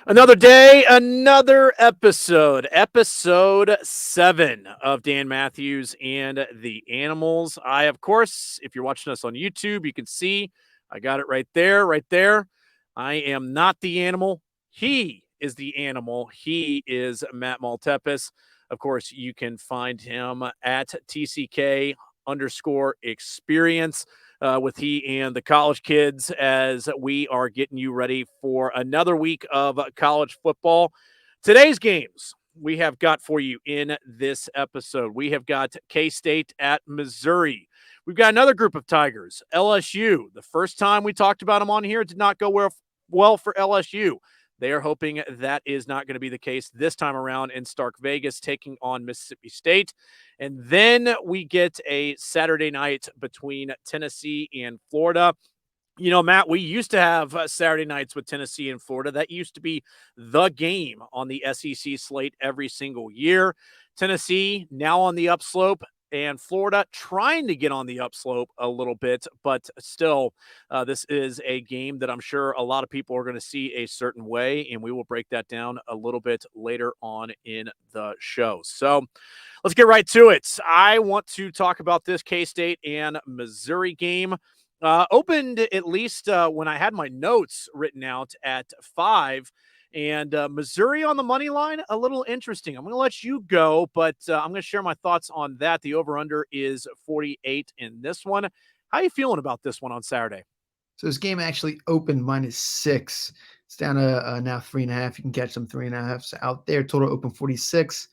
Another day, another episode. Episode 7 of Dan Mathews and the Animals. Of course, if you're watching us on YouTube, you can see I got it right there, right there. I am not the animal. He is the animal. He is Matt Maltepes. Of course, you can find him at TCK underscore experience with he and the college kids as we are getting you ready for another week of college football. Today's games we have got for you in this episode. We have got K-State at Missouri. We've got another group of Tigers, LSU. The first time we talked about them on here, it did not go well for LSU. They are hoping that is not going to be the case this time around in Stark Vegas, taking on Mississippi State. And then we get a Saturday night between Tennessee and Florida. You know, Matt, we used to have Saturday nights with Tennessee and Florida. That used to be the game on the SEC slate every single year. Tennessee now on the upslope, and Florida trying to get on the upslope a little bit, but still, this is a game that I'm sure a lot of people are going to see a certain way, and we will break that down a little bit later on in the show. So let's get right to it. I want to talk about this K-State and Missouri game. Opened at least when I had my notes written out at 5. And Missouri on the money line, a little interesting. I'm going to let you go, but I'm going to share my thoughts on that. The over-under is 48 in this one. How are you feeling about this one on Saturday? So this game actually opened -6. It's down to now 3.5. You can catch some 3.5s out there. Total open 46.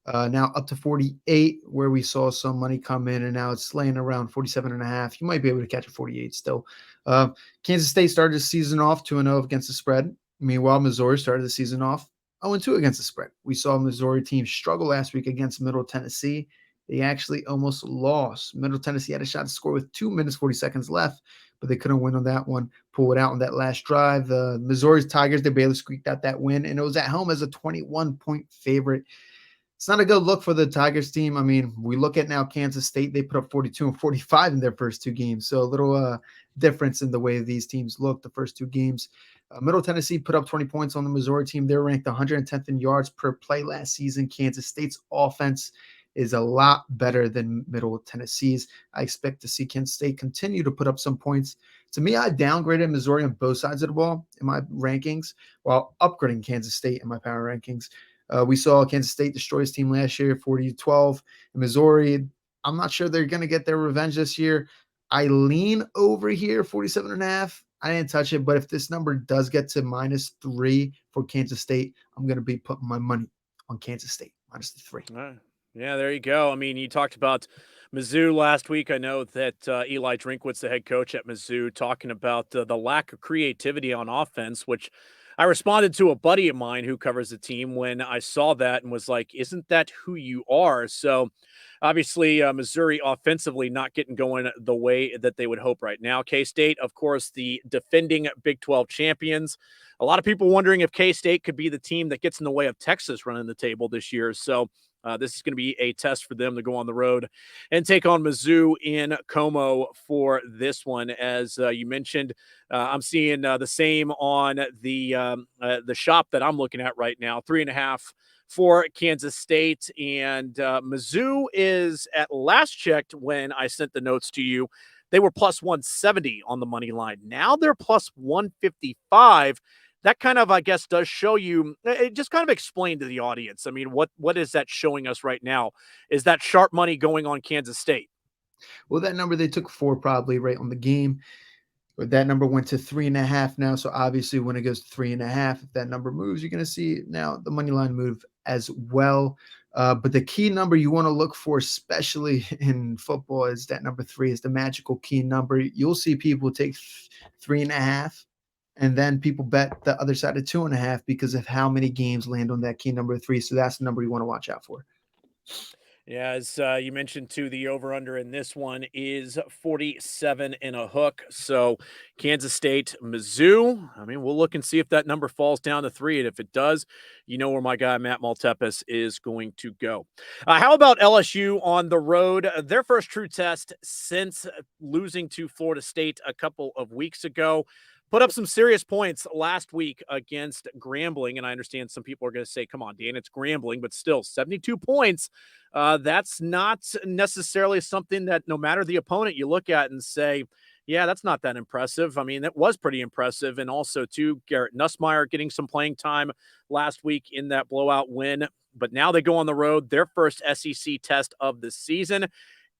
Now up to 48, where we saw some money come in, and now it's laying around 47.5. You might be able to catch a 48 still. Uh, Kansas State started the season off 2-0 against the spread. Meanwhile, Missouri started the season off 0-2 against the spread. We saw Missouri team struggle last week against Middle Tennessee. They actually almost lost. Middle Tennessee had a shot to score with 2 minutes, 40 seconds left, but they couldn't win on that one, pull it out on that last drive. The Missouri Tigers, they barely squeaked out that win, and it was at home as a 21-point favorite. It's not a good look for the Tigers team. I mean, we look at now Kansas State, they put up 42 and 45 in their first two games. So a little difference in the way these teams look the first two games. Middle Tennessee put up 20 points on the Missouri team. They're ranked 110th in yards per play last season. Kansas State's offense is a lot better than Middle Tennessee's. I expect to see Kansas State continue to put up some points. To me, I downgraded Missouri on both sides of the ball in my rankings while upgrading Kansas State in my power rankings. We saw Kansas State destroy his team last year, 40-12. Missouri, I'm not sure they're going to get their revenge this year. I lean over here, 47.5. I didn't touch it, but if this number does get to -3 for Kansas State, I'm going to be putting my money on Kansas State, -3. All right. Yeah, there you go. I mean, you talked about Mizzou last week. I know that Eli Drinkwitz, the head coach at Mizzou, talking about the lack of creativity on offense, which I responded to a buddy of mine who covers the team when I saw that and was like, isn't that who you are? So obviously, Missouri offensively not getting going the way that they would hope right now. K-State, of course, the defending Big 12 champions. A lot of people wondering if K-State could be the team that gets in the way of Texas running the table this year. So this is going to be a test for them to go on the road and take on Mizzou in Como for this one. As you mentioned, I'm seeing the same on the shop that I'm looking at right now, 3.5 for Kansas State. And Mizzou is, at last checked when I sent the notes to you, they were plus 170 on the money line. Now they're plus 155. That kind of, I guess, does show you, it just kind of explain to the audience. I mean, what is that showing us right now? Is that sharp money going on Kansas State? Well, that number they took 4 probably right on the game. But that number went to 3.5 now. So obviously, when it goes to 3.5, if that number moves, you're going to see now the money line move as well. But the key number you want to look for, especially in football, is that number 3 is the magical key number. You'll see people take 3.5, and then people bet the other side of 2.5 because of how many games land on that key number 3. So that's the number you want to watch out for. Yeah, as you mentioned too, the over-under in this one is 47 and a hook. So Kansas State, Mizzou. I mean, we'll look and see if that number falls down to 3. And if it does, you know where my guy Matt Maltepes is going to go. How about LSU on the road? Their first true test since losing to Florida State a couple of weeks ago. put up some serious points last week against Grambling. And I understand some people are going to say, come on, Dan, it's Grambling, but still 72 points. That's not necessarily something that no matter the opponent you look at and say, yeah, that's not that impressive. I mean, it was pretty impressive. And also, too, Garrett Nussmeier getting some playing time last week in that blowout win. But now they go on the road, their first SEC test of the season.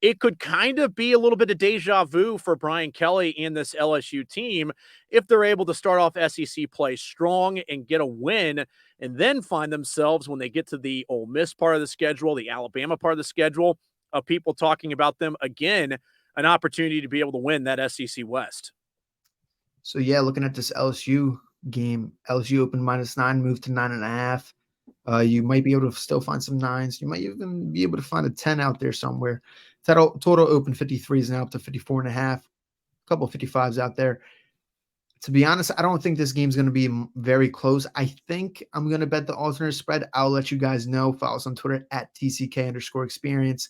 It could kind of be a little bit of deja vu for Brian Kelly and this LSU team if they're able to start off SEC play strong and get a win, and then find themselves when they get to the Ole Miss part of the schedule, the Alabama part of the schedule, of people talking about them again, an opportunity to be able to win that SEC West. So yeah, looking at this LSU game, LSU opened -9, moved to 9.5. You might be able to still find some 9s. You might even be able to find a 10 out there somewhere. Total open 53 is now up to 54.5. A couple of 55s out there. To be honest, I don't think this game's going to be very close. I think I'm going to bet the alternate spread. I'll let you guys know. Follow us on Twitter at TCK_experience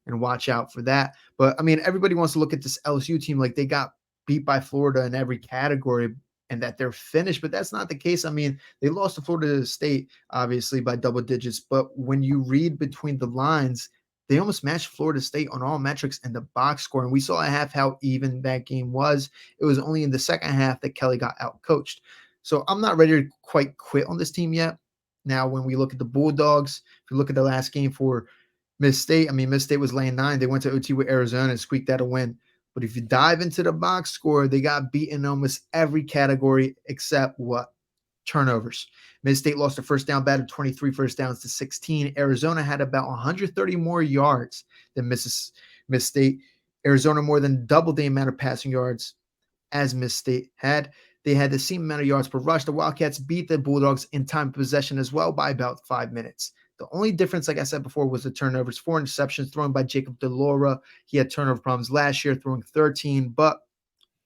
and watch out for that. But I mean, everybody wants to look at this LSU team like they got beat by Florida in every category and that they're finished, but that's not the case. I mean, they lost to Florida State, obviously, by double digits. But when you read between the lines, they almost matched Florida State on all metrics in the box score. And we saw at half how even that game was. It was only in the second half that Kelly got outcoached. So I'm not ready to quite quit on this team yet. Now, when we look at the Bulldogs, if you look at the last game for Miss State, I mean, Miss State was laying 9. They went to OT with Arizona and squeaked out a win. But if you dive into the box score, they got beaten in almost every category except what? Turnovers. Mid-State lost a first down battle, 23 first downs to 16. Arizona had about 130 more yards than Miss-State. Arizona more than double the amount of passing yards as Miss-State had. They had the same amount of yards per rush. The Wildcats beat the Bulldogs in time of possession as well by about 5 minutes. The only difference, like I said before, was the turnovers. 4 interceptions thrown by Jacob DeLaura. He had turnover problems last year, throwing 13. But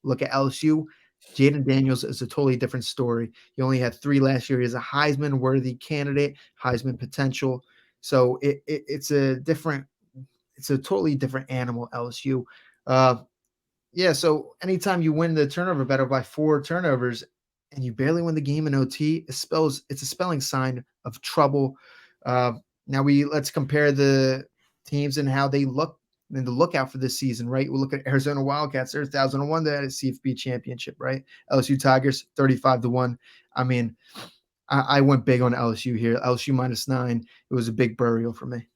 look at LSU. Jaden Daniels is a totally different story. He only had 3 last year. He's a Heisman-worthy candidate, Heisman potential. So it's a totally different animal, LSU. Yeah, so anytime you win the turnover battle by 4 turnovers and you barely win the game in OT, it's a spelling sign of trouble. Now let's compare the teams and how they look and the lookout for this season, right? We'll look at Arizona Wildcats. They're 1,001. They had a CFB championship, right? LSU Tigers, 35-1. I mean, I went big on LSU here. LSU -9. It was a big burial for me.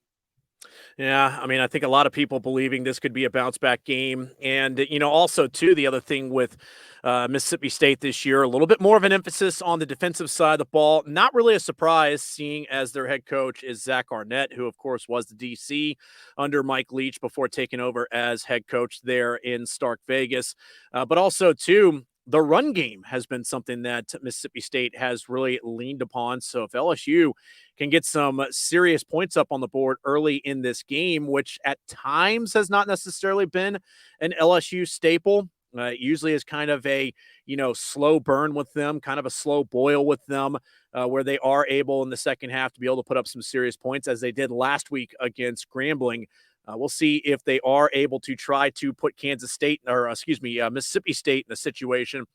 Yeah, I mean, I think a lot of people believing this could be a bounce back game. And, also, too, the other thing with Mississippi State this year, a little bit more of an emphasis on the defensive side of the ball. Not really a surprise, seeing as their head coach is Zach Arnett, who, of course, was the DC under Mike Leach before taking over as head coach there in Stark Vegas. But also, too, the run game has been something that Mississippi State has really leaned upon. So if LSU can get some serious points up on the board early in this game, which at times has not necessarily been an LSU staple, usually is kind of a, slow burn with them, kind of a slow boil with them, where they are able in the second half to be able to put up some serious points as they did last week against Grambling. We'll see if they are able to try to put Mississippi State in a situation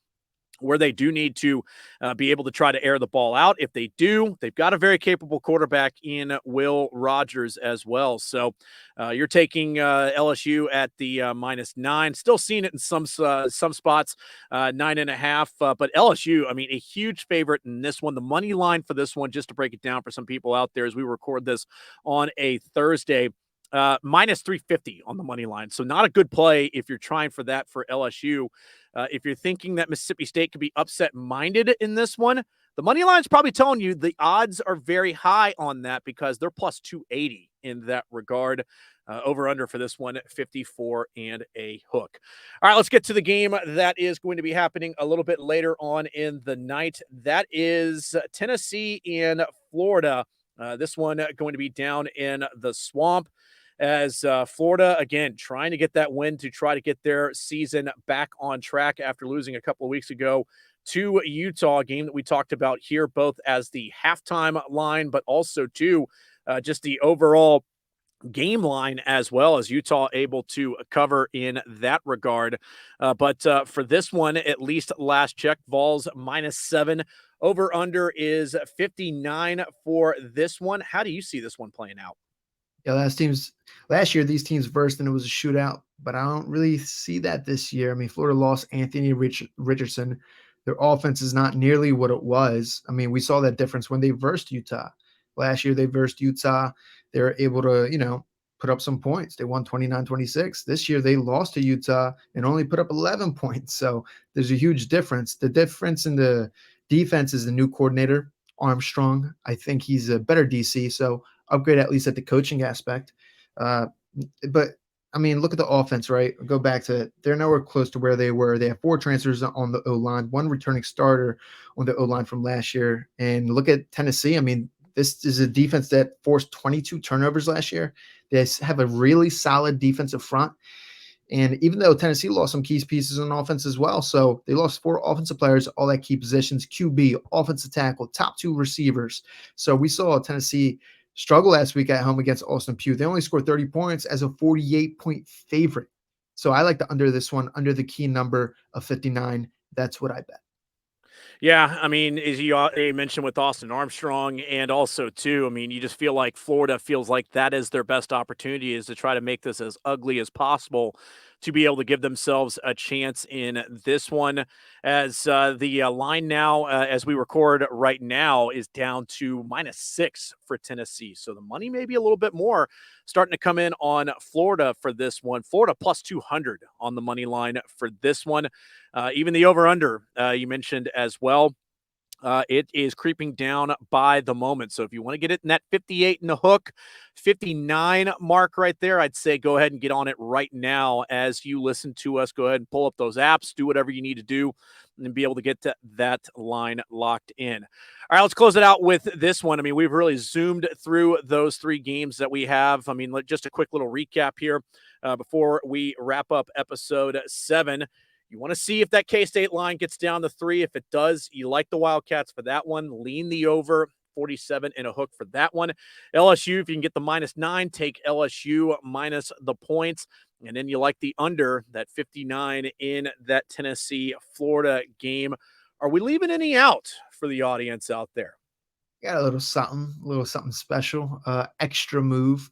where they do need to be able to try to air the ball out. If they do, they've got a very capable quarterback in Will Rogers as well. So you're taking LSU at the -9. Still seeing it in some spots, 9.5. But LSU, I mean, a huge favorite in this one. The money line for this one, just to break it down for some people out there as we record this on a Thursday, -350 on the money line. So not a good play if you're trying for that for LSU. If you're thinking that Mississippi State could be upset-minded in this one, the money line is probably telling you the odds are very high on that because they're plus 280 in that regard. Over-under for this one, 54 and a hook. All right, let's get to the game that is going to be happening a little bit later on in the night. That is Tennessee and Florida. This one going to be down in the Swamp, as Florida, again, trying to get that win to try to get their season back on track after losing a couple of weeks ago to Utah, a game that we talked about here, both as the halftime line, but also, too, just the overall game line as well, as Utah able to cover in that regard. But for this one, at least last check, Vols -7. Over under is 59 for this one. How do you see this one playing out? Yeah, last year these teams versed and it was a shootout, but I don't really see that this year. I mean, Florida lost Anthony Richardson. Their offense is not nearly what it was. I mean, we saw that difference when they versed Utah. Last year they versed Utah. They were able to, put up some points. They won 29-26. This year they lost to Utah and only put up 11 points. So there's a huge difference. The difference in the defense is the new coordinator, Armstrong. I think he's a better DC. So upgrade at least at the coaching aspect. Uh, but I mean, look at the offense, right? Go back to it. They're nowhere close to where they were. They have 4 transfers on the O line, 1 returning starter on the O line from last year. And look at Tennessee. I mean, this is a defense that forced 22 turnovers last year. They have a really solid defensive front. And even though Tennessee lost some key pieces on offense as well, so they lost 4 offensive players, all at key positions: QB, offensive tackle, top 2 receivers. So we saw Tennessee struggle last week at home against Austin Peay. They only scored 30 points as a 48-point favorite. So I like the under this one, under the key number of 59. That's what I bet. Yeah, I mean, as you mentioned with Austin Armstrong, and also too, I mean, you just feel like Florida feels like that is their best opportunity, is to try to make this as ugly as possible to be able to give themselves a chance in this one. As the line now, as we record right now, is down to -6 for Tennessee. So the money may be a little bit more starting to come in on Florida for this one. Florida +200 on the money line for this one. Even the over under you mentioned as well. It is creeping down by the moment. So if you want to get it in that 58 in the hook, 59 mark right there, I'd say go ahead and get on it right now as you listen to us. Go ahead and pull up those apps, do whatever you need to do, and be able to get to that line locked in. All right, let's close it out with this one. I mean, we've really zoomed through those 3 games that we have. I mean, just a quick little recap here before we wrap up episode 7. You want to see if that K-State line gets down to 3. If it does, you like the Wildcats for that one. Lean the over, 47 in a hook for that one. LSU, if you can get the -9, take LSU minus the points. And then you like the under, that 59 in that Tennessee-Florida game. Are we leaving any out for the audience out there? Got a little something special. Extra move.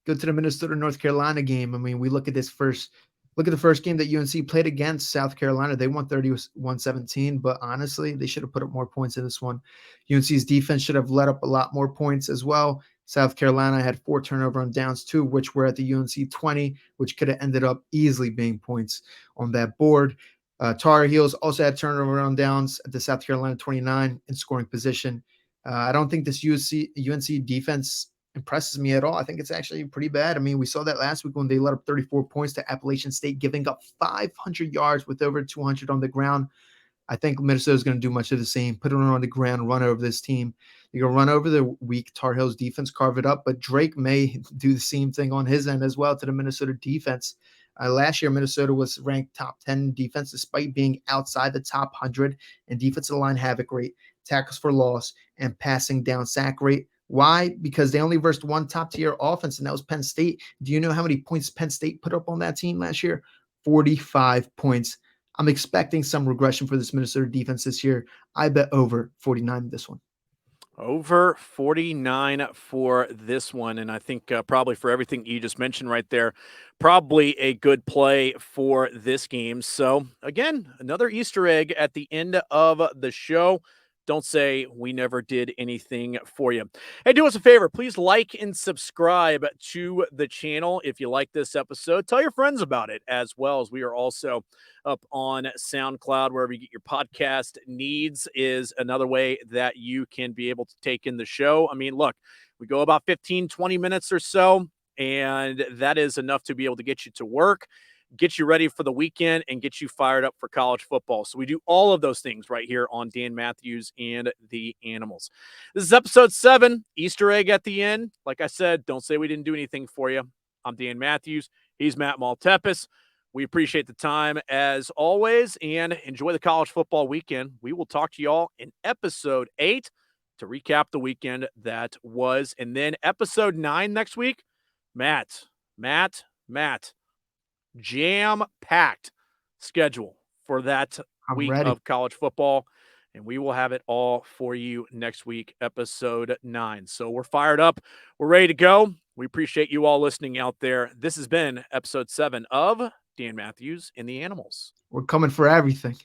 Go to the Minnesota North Carolina game. I mean, we look at the first game that UNC played against South Carolina. They won 31-17, but honestly, they should have put up more points in this one. UNC's defense should have let up a lot more points as well. South Carolina had 4 turnover on downs too, which were at the UNC 20, which could have ended up easily being points on that board. Tar Heels also had turnover on downs at the South Carolina 29 in scoring position. I don't think this UNC defense impresses me at all. I think it's actually pretty bad. I mean, we saw that last week when they let up 34 points to Appalachian State, giving up 500 yards with over 200 on the ground. I think Minnesota's going to do much of the same. Put it on the ground, run over this team. They're going to run over the weak Tar Heels defense, carve it up. But Drake may do the same thing on his end as well to the Minnesota defense. Last year, Minnesota was ranked top 10 defense despite being outside the top 100 in defensive line havoc rate, tackles for loss, and passing down sack rate. Why? Because they only versed one top-tier offense, and that was Penn State. Do you know how many points Penn State put up on that team last year? 45 points. I'm expecting some regression for this Minnesota defense this year. I bet over 49 this one. Over 49 for this one. And I think probably for everything you just mentioned right there, probably a good play for this game. So, again, another Easter egg at the end of the show. Don't say we never did anything for you. Hey, do us a favor. Please like and subscribe to the channel if you like this episode. Tell your friends about it as well, as we are also up on SoundCloud, wherever you get your podcast needs is another way that you can be able to take in the show. I mean, look, we go about 15, 20 minutes or so, and that is enough to be able to get you to work, get you ready for the weekend, and get you fired up for college football. So we do all of those things right here on Dan Mathews and the Animals. This is episode 7, Easter egg at the end. Like I said, don't say we didn't do anything for you. I'm Dan Mathews. He's Matt Maltepes. We appreciate the time as always, and enjoy the college football weekend. We will talk to y'all in episode 8 to recap the weekend that was. And then episode 9 next week, Matt, jam-packed schedule for that I'm week ready. of college football, and we will have it all for you next week, episode 9. So we're fired up. We're ready to go. We appreciate you all listening out there. This has been episode 7 of Dan Mathews and the Animals. We're coming for everything.